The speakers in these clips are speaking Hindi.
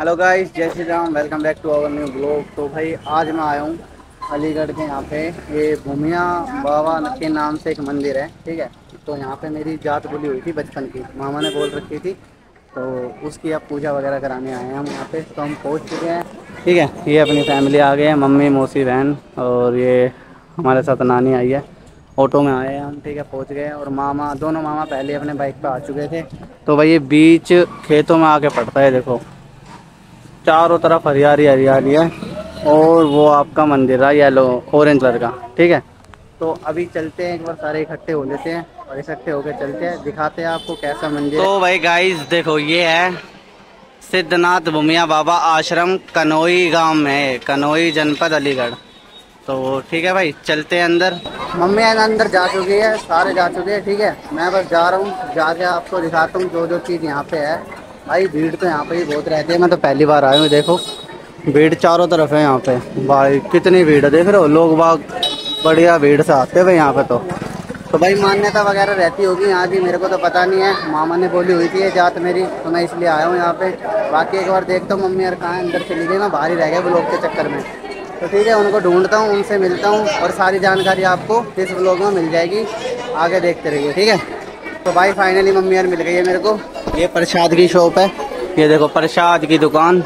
हेलो गाइस, जय Shri Ram. Welcome back to our new blog. तो भाई आज मैं आया हूँ अलीगढ़ के यहाँ पे। ये भूमिया बाबा के नाम से एक मंदिर है, ठीक है। तो यहाँ पे मेरी जात बोली हुई थी बचपन की, मामा ने बोल रखी थी, तो उसकी अब पूजा वगैरह कराने आए हैं हम यहाँ पे। तो हम पहुँच चुके हैं, ठीक है। ये अपनी फैमिली आ गए हैं, मम्मी मौसी बहन, और ये हमारे साथ नानी आई है। ऑटो में आए हैं हम, ठीक है। पहुँच गए और मामा, दोनों मामा पहले अपने बाइक पे आ चुके थे। तो भाई ये बीच खेतों में आके पड़ता है, देखो चारों तरफ हरियाली हरियाली है। और वो आपका मंदिर है येलो ऑरेंज कलर का, ठीक है। तो अभी चलते हैं, एक बार सारे इकट्ठे हो लेते हैं और इकट्ठे होकर चलते हैं, दिखाते हैं आपको कैसा मंदिर है। तो भाई गाइस देखो, ये है सिद्धनाथ भूमिया बाबा आश्रम, कनोई गांव में है, कनोई जनपद अलीगढ़। तो ठीक है भाई, चलते हैं अंदर। मम्मी अंदर जा चुकी है, सारे जा चुके हैं, ठीक है। मैं बस जा रहा हूँ, जाके आपको दिखाता हूँ जो जो चीज़ यहाँ पे है। भाई भीड़ तो यहाँ पे ही बहुत रहती है, मैं तो पहली बार आया हूँ। देखो भीड़ चारों तरफ है यहाँ पे, भाई कितनी भीड़ है, देख रहे हो। लोग बाग बढ़िया भीड़ से आते हैं भाई यहाँ पे। तो भाई मान्यता वगैरह रहती होगी यहाँ की, मेरे को तो पता नहीं है। मामा ने बोली हुई थी ये जात मेरी, तो मैं इसलिए आया हूँ यहाँ पे। बाकी एक बार देखता हूँ मम्मी यार कहाँ है, अंदर चली गई, मैं बाहर ही रह गया ब्लॉग के चक्कर में। तो ठीक है, उनको ढूंढता हूँ, उनसे मिलता हूँ और सारी जानकारी आपको इस ब्लॉग में मिल जाएगी। आगे देखते रहिए, ठीक है। तो भाई फाइनली मम्मी यार मिल गई है मेरे को। ये प्रसाद की शॉप है, ये देखो प्रसाद की दुकान।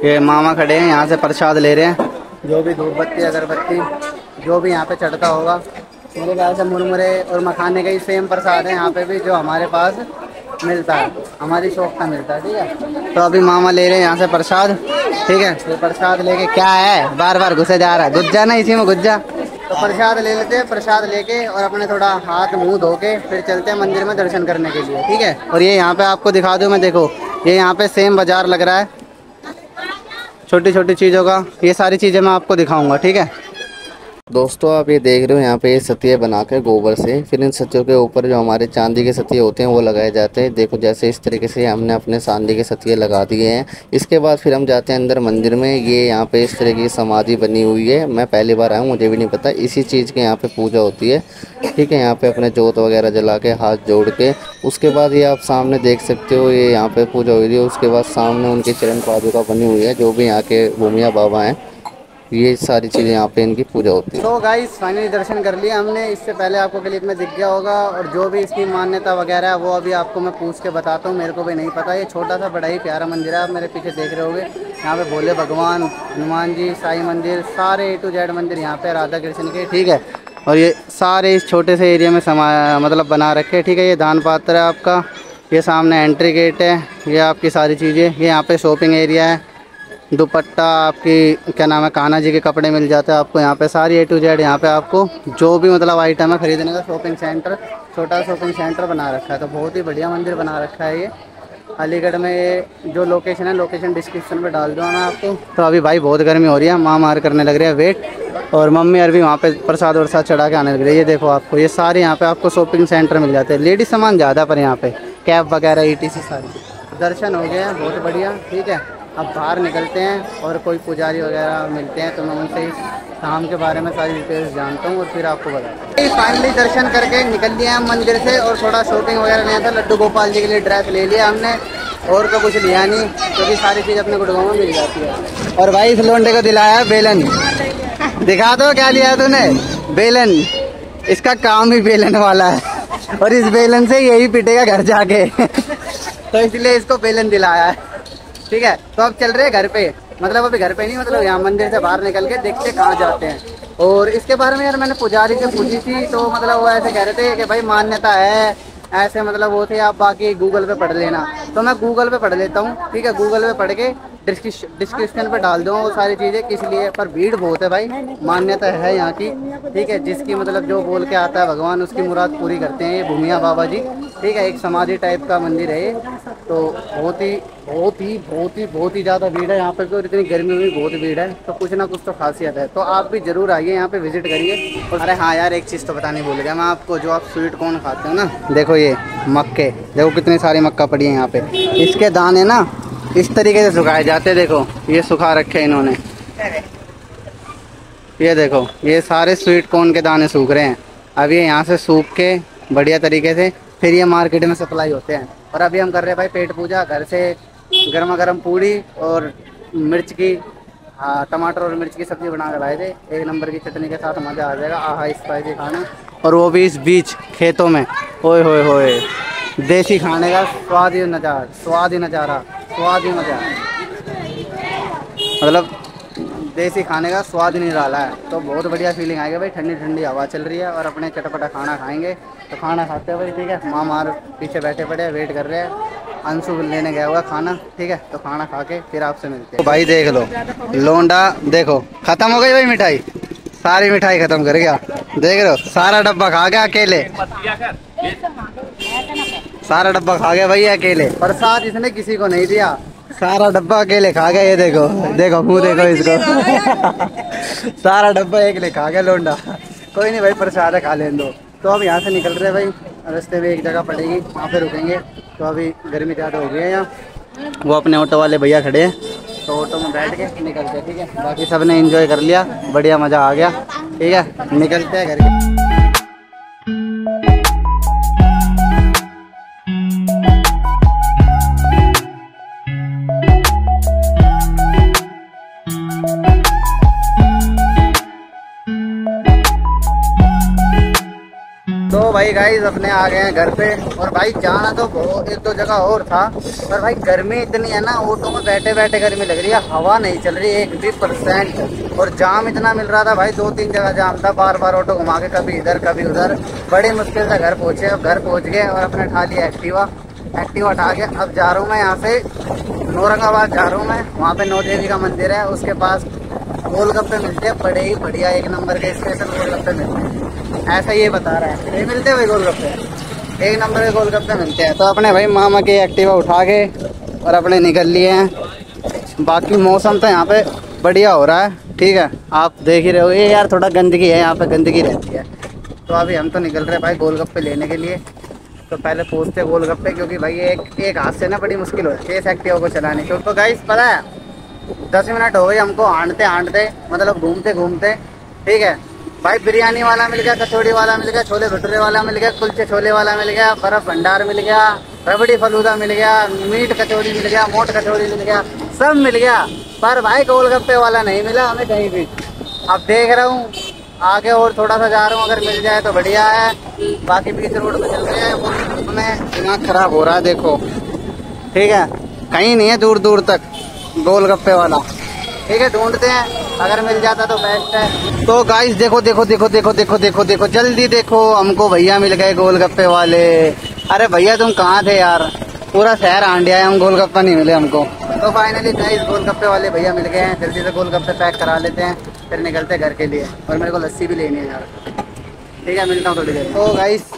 ये मामा खड़े हैं, यहाँ से प्रसाद ले रहे हैं। जो भी धूप बत्ती अगरबत्ती जो भी यहाँ पे चढ़ता होगा, मेरे ख्याल से मुरमुरे और मखाने का ही सेम प्रसाद है यहाँ पे भी, जो हमारे पास मिलता है, हमारी शॉप का मिलता है, ठीक है। तो अभी मामा ले रहे हैं यहाँ से प्रसाद, ठीक है। तो प्रसाद लेके क्या है, बार बार घुसे जा रहा है, घुस जा ना इसी में घुस जा। तो प्रसाद ले लेते हैं, प्रसाद लेके और अपने थोड़ा हाथ मुंह धो के फिर चलते हैं मंदिर में दर्शन करने के लिए, ठीक है। और ये यहाँ पे आपको दिखा दूँ मैं, देखो ये यहाँ पे सेम बाजार लग रहा है, छोटी छोटी चीज़ों का। ये सारी चीज़ें मैं आपको दिखाऊंगा, ठीक है। दोस्तों आप ये देख रहे हो, यहाँ पे ये सतिये बना के गोबर से, फिर इन सतियों के ऊपर जो हमारे चांदी के सतिये होते हैं वो लगाए जाते हैं। देखो जैसे इस तरीके से हमने अपने चांदी के सतिये लगा दिए हैं। इसके बाद फिर हम जाते हैं अंदर मंदिर में। ये यहाँ पे इस तरह की समाधि बनी हुई है, मैं पहली बार आया हूँ, मुझे भी नहीं पता। इसी चीज़ के यहाँ पे पूजा होती है, ठीक है। यहाँ पे अपने जोत वगैरह जला के हाथ जोड़ के, उसके बाद ये आप सामने देख सकते हो, ये यहाँ पे पूजा हुई है। उसके बाद सामने उनकी चरण पादुका बनी हुई है, जो भी यहाँ के भूमिया बाबा हैं, ये सारी चीज़ें यहाँ पे इनकी पूजा होती है। तो गाइस फाइनली दर्शन कर लिया हमने। इससे पहले आपको क्लिप में दिख गया होगा, और जो भी इसकी मान्यता वगैरह है वो अभी आपको मैं पूछ के बताता हूँ, मेरे को भी नहीं पता। ये छोटा सा बड़ा ही प्यारा मंदिर है, आप मेरे पीछे देख रहे होगे। यहाँ पे भोले भगवान, हनुमान जी, साई मंदिर, सारे A to Z मंदिर यहाँ पे राधा कृष्ण के, ठीक है। और ये सारे इस छोटे से एरिया में मतलब बना रखे, ठीक है। ये दान पात्र है आपका, ये सामने एंट्री गेट है, ये आपकी सारी चीज़ें। ये यहाँ पे शॉपिंग एरिया है, दुपट्टा आपकी क्या नाम है, कान्हा जी के कपड़े मिल जाते हैं आपको यहाँ पे। सारी A to Z यहाँ पे आपको जो भी मतलब आइटम है खरीदने का, शॉपिंग सेंटर, छोटा शॉपिंग सेंटर बना रखा है। तो बहुत ही बढ़िया मंदिर बना रखा है ये अलीगढ़ में। ये जो लोकेशन है, लोकेशन डिस्क्रिप्शन में डाल दूँगा मैं आपको। तो अभी भाई बहुत गर्मी हो रही है, माँ मार करने लग रही है वेट, और मम्मी यार भी वहाँ पे प्रसाद वरसाद चढ़ा के आने लग रही है। ये देखो आपको, ये सारे यहाँ पे आपको शॉपिंग सेंटर मिल जाते हैं, लेडीज सामान ज़्यादा पर यहाँ पे कैब वगैरह ETC सारी। दर्शन हो गए हैं बहुत बढ़िया, ठीक है। अब बाहर निकलते हैं और कोई पुजारी वगैरह मिलते हैं, तो मैं उनसे इस धाम के बारे में सारी डिटेल्स जानता हूँ और फिर आपको बताता हूँ। फाइनली दर्शन करके निकल लिया हम मंदिर से, और थोड़ा शॉपिंग वगैरह लिया था। लड्डू गोपाल जी के लिए ड्रेस ले लिया हमने, और तो कुछ लिया नहीं, क्योंकि सारी चीज़ अपने गुड़गांव में मिल जाती है। और भाई इस लोंडे को दिलाया बेलन, दिखा दो क्या लिया तूने। बेलन, इसका काम ही बेलन वाला है, और इस बेलन से यही पिटेगा घर जाके तो इसलिए इसको बेलन दिलाया है, ठीक है। तो अब चल रहे हैं घर पे, मतलब अभी घर पे नहीं, मतलब यहाँ मंदिर से बाहर निकल के देखते कहाँ जाते हैं। और इसके बारे में यार मैंने पुजारी से पूछी थी, तो मतलब वो ऐसे कह रहे थे कि भाई मान्यता है ऐसे, मतलब वो थे, आप बाकी गूगल पे पढ़ लेना। तो मैं गूगल पे पढ़ लेता हूँ, ठीक है। गूगल पे पढ़ के डिस्क्रिप्शन पे डाल दूँगा वो सारी चीज़ें, किस लिए। पर भीड़ बहुत है भाई, मान्यता है यहाँ की, ठीक है। जिसकी मतलब जो बोल के आता है भगवान, उसकी मुराद पूरी करते हैं ये भूमिया बाबा जी, ठीक है। एक समाधि टाइप का मंदिर है ये। तो बहुत ही ज़्यादा भीड़ है यहाँ पे, और इतनी गर्मी में भी बहुत भीड़ है, तो कुछ ना कुछ तो खासियत है। तो आप भी ज़रूर आइए यहाँ पे, विजिट करिए। अरे हाँ यार, एक चीज़ तो बताने भूल गया मैं आपको, जो आप स्वीट कॉर्न खाते हो ना, देखो ये मक्के, देखो कितनी सारी मक्का पड़ी है यहाँ पे। इसके दाने ना इस तरीके से सुखाए जाते हैं, देखो ये सुखा रखे हैं इन्होंने, ये देखो ये सारे स्वीट कॉर्न के दाने सूख रहे हैं। अब ये यहाँ से सूख के बढ़िया तरीके से फिर ये मार्केट में सप्लाई होते हैं। और अभी हम कर रहे हैं भाई पेट पूजा, घर से गर्मा गर्म पूड़ी और मिर्च की, हाँ टमाटर और मिर्च की सब्ज़ी बना कर लाए थे। एक नंबर की चटनी के साथ मज़ा आ जाएगा। आहा स्पाइसी खाना, और वो भी इस बीच खेतों में। ओए होए होए, देसी खाने का स्वाद ही नज़ारा, स्वाद ही नज़ारा, स्वाद ही मज़ा, मतलब देसी खाने का स्वाद ही नहीं डाला है। तो बहुत बढ़िया फीलिंग आएगी भाई। ठंडी ठंडी हवा चल रही है और अपने चटपटा खाना खाएंगे। तो खाना खाते हैं भाई, ठीक है। माँ मार पीछे बैठे पड़े हैं, वेट कर रहे हैं। अंशु लेने गया हुआ खाना, ठीक है। तो खाना खा के फिर आपसे मिलते हैं। तो भाई देख लो, लोंडा देखो खत्म हो गई भाई मिठाई, सारी मिठाई खत्म कर गया। देख रहे हो, सारा डब्बा खा गया अकेले, सारा डब्बा खा गया भाई अकेले। प्रसाद इसने किसी को नहीं दिया, सारा डब्बा अकेले खा गया। ये देखो, देखो मुंह देखो इसको सारा डब्बा एक ले खा गया लोंडा। कोई नहीं भाई, प्रसाद है, खा लेने दो। तो अब यहाँ से निकल रहे भाई, रास्ते में एक जगह पड़ेगी, वहाँ पे रुकेंगे। तो अभी गर्मी ज़्यादा हो गई है यहाँ, वो अपने ऑटो वाले भैया खड़े हैं, तो ऑटो में बैठ के निकलते हैं, ठीक है। बाकी सब ने एंजॉय कर लिया, बढ़िया मज़ा आ गया, ठीक है। निकलते हैं घर के। तो भाई गाइस अपने आ गए हैं घर पे। और भाई जाना तो एक दो जगह और था, पर भाई गर्मी इतनी है ना, ऑटो में बैठे बैठे गर्मी लग रही है, हवा नहीं चल रही 1% और जाम इतना मिल रहा था भाई, 2-3 जगह जाम था, बार बार ऑटो घुमा के कभी इधर कभी उधर, बड़ी मुश्किल से घर पहुँचे। अब घर पहुँच गए और अपने उठा लिया एक्टिवा उठा के अब जा रहा हूँ मैं यहाँ से औरंगाबाद जा रहा हूँ मैं। वहाँ पे नौ देवी का मंदिर है, उसके पास गोलगप्पे मिलते हैं, बड़े ही बढ़िया एक नंबर के स्पेशल गोलगप्पे मिलते हैं, ऐसा ये बता रहा है। ये मिलते हैं भाई गोलगप्पे, एक नंबर के गोलगप्पे मिलते हैं। तो अपने भाई मामा की एक्टिवा उठा के और अपने निकल लिए हैं। बाकी मौसम तो यहाँ पे बढ़िया हो रहा है, ठीक है, आप देख ही रहे हो। ये यार थोड़ा गंदगी है यहाँ पे, गंदगी रहती है। तो अभी हम तो निकल रहे भाई गोलगप्पे लेने के लिए। तो पहले पूछते गोलगप्पे, क्योंकि भाई एक हाथ से ना बड़ी मुश्किल हो जाती है इस एक्टिवा को चलाने की। तो गाइस पता है 10 मिनट हो गए हमको हांडते मतलब घूमते घूमते, ठीक है। भाई बिरयानी वाला मिल गया, कचौड़ी वाला मिल गया, छोले भटूरे वाला मिल गया, कुलचे छोले वाला मिल गया, बर्फ भंडार मिल गया, रबड़ी फलूदा मिल गया, मीट कचौड़ी मिल गया, मोट कचौड़ी मिल गया, सब मिल गया। पर भाई गोलगप्पे वाला नहीं मिला हमें कहीं भी। अब देख रहा हूँ आगे और थोड़ा सा जा रहा हूँ, अगर मिल जाए तो बढ़िया है। बाकी बीच रोड पे चल रहे हैं, उसमें दिमाग खराब हो रहा है, देखो, ठीक है। कहीं नहीं है दूर दूर तक गोलगप्पे वाला, ठीक है। ढूंढते हैं, अगर मिल जाता तो बेस्ट है। तो गाइस देखो देखो देखो देखो देखो देखो देखो जल्दी देखो, हमको भैया मिल गए गोलगप्पे वाले। अरे भैया तुम कहाँ थे यार, पूरा शहर आंडिया है, हम गोलगप्पा नहीं मिले हमको। तो फाइनली गाइस गोलगप्पे वाले भैया मिल गए हैं, जल्दी से गोलगप्पे पैक करा लेते हैं, फिर निकलते हैं घर के लिए। और मेरे को लस्सी भी लेनी है यार, ठीक है। मिलता हूँ थोड़ी देर। तो गाइस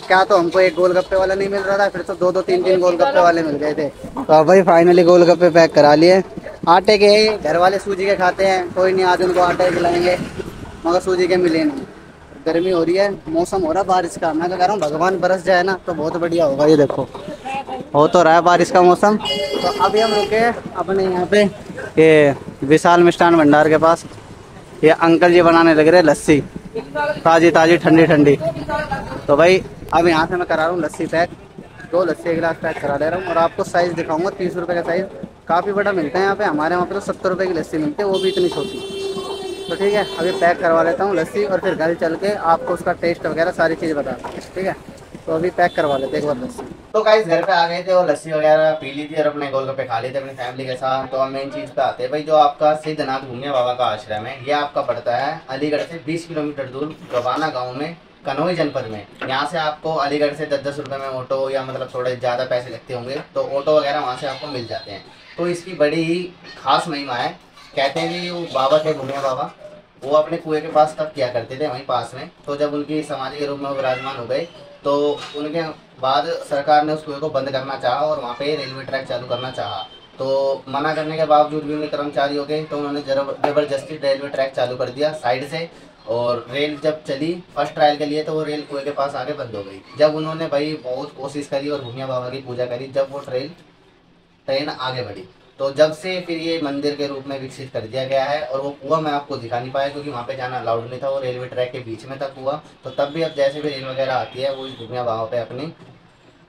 क्या तो हमको एक गोलगप्पे वाला नहीं मिल रहा था, फिर तो 2-2 3-3 गोलगप्पे वाले मिल गए थे। तो भाई फाइनली गोलगप्पे पैक करा लिए। आटे के, घर वाले सूजी के खाते हैं, कोई नहीं आज उनको आटे खिलाएंगे, मगर सूजी के मिले नहीं। गर्मी हो रही है, मौसम हो रहा है बारिश का, मैं तो कह रहा हूँ भगवान बरस जाए ना तो बहुत बढ़िया होगा। ये देखो हो तो रहा है बारिश का मौसम। तो अभी हम रुके अपने यहाँ पे ये विशाल मिष्ठान भंडार के पास। ये अंकल जी बनाने लग रहे लस्सी, ताज़ी ताज़ी ठंडी ठंडी। तो भाई अब यहाँ से मैं करा रहा हूँ लस्सी पैक, 2 लस्सी 1 गिलास पैक करा ले रहा हूँ। और आपको साइज़ दिखाऊंगा, 30 रुपये का साइज़, काफ़ी बड़ा मिलता है यहाँ पे। हमारे वहाँ पे तो 70 रुपये की लस्सी मिलती है, वो भी इतनी छोटी। तो ठीक है, अभी पैक करवा लेता हूँ लस्सी और फिर घर चल के आपको उसका टेस्ट वगैरह सारी चीज़ बताता हूँ, ठीक है। तो अभी पैक करवा लेते हैं एक बार लस्सी। तो गाइस घर पे आ गए थे और लस्सी वगैरह पी ली थी और अपने गोलगप्पे खा लिए थे अपनी फैमिली के साथ। तो हम मेन चीज़ पे आते हैं भाई, जो आपका सिद्धनाथ भूमिया बाबा का आश्रम है, ये आपका पड़ता है अलीगढ़ से 20 किलोमीटर दूर गवाना गाँव में, कनोई जनपद में। यहाँ से आपको अलीगढ़ से 10-10 रुपये में ऑटो, या मतलब थोड़े ज़्यादा पैसे लगते होंगे तो ऑटो वगैरह वहाँ से आपको मिल जाते हैं। तो इसकी बड़ी ही खास महिमा है। कहते हैं कि वो बाबा थे भूमिया बाबा, वो अपने कुएं के पास तब किया करते थे वहीं पास में। तो जब उनकी समाधि के रूप में विराजमान हो गए तो उनके बाद सरकार ने उस कुएं को बंद करना चाहा और वहाँ पे रेलवे ट्रैक चालू करना चाहा। तो मना करने के बावजूद भी उनके कर्मचारी हो गए, तो उन्होंने ज़बरदस्ती रेलवे ट्रैक चालू कर दिया साइड से। और रेल जब चली फर्स्ट ट्रायल के लिए तो वो रेल कुएं के पास आके बंद हो गई। जब उन्होंने भाई बहुत कोशिश करी और भूमिया बाबा की पूजा करी, जब वो ट्रेन आगे बढ़ी, तो जब से फिर ये मंदिर के रूप में विकसित कर दिया गया है। और वो कुआं मैं आपको दिखा नहीं पाया क्योंकि वहाँ पे जाना अलाउड नहीं था, वो रेलवे ट्रैक के बीच में था कुआं। तो तब भी अब जैसे भी रेल वगैरह आती है वो इस भूमिया बाबा पे अपनी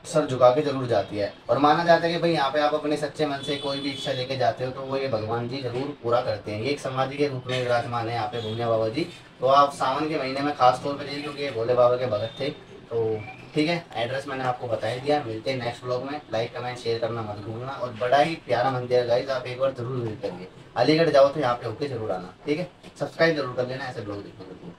सर झुका के जरूर जाती है। और माना जाता है कि भाई यहाँ पे आप अपने सच्चे मन से कोई भी इच्छा लेके जाते हो तो वो ये भगवान जी जरूर पूरा करते हैं। ये एक समाधि के रूप में विराजमान है यहाँ पे भूमिया बाबा जी। तो आप सावन के महीने में खास तौर पर जाइए क्योंकि ये भोले बाबा के भगत थे। तो ठीक है, एड्रेस मैंने आपको बता ही दिया। मिलते हैं नेक्स्ट ब्लॉग में। लाइक कमेंट शेयर करना मत भूलना। और बड़ा ही प्यारा मंदिर है गाइस, आप एक बार जरूर विजिट करिए। अलीगढ़ जाओ तो यहाँ पे होके जरूर आना, ठीक है। सब्सक्राइब जरूर कर लेना ऐसे ब्लॉग देखने के लिए।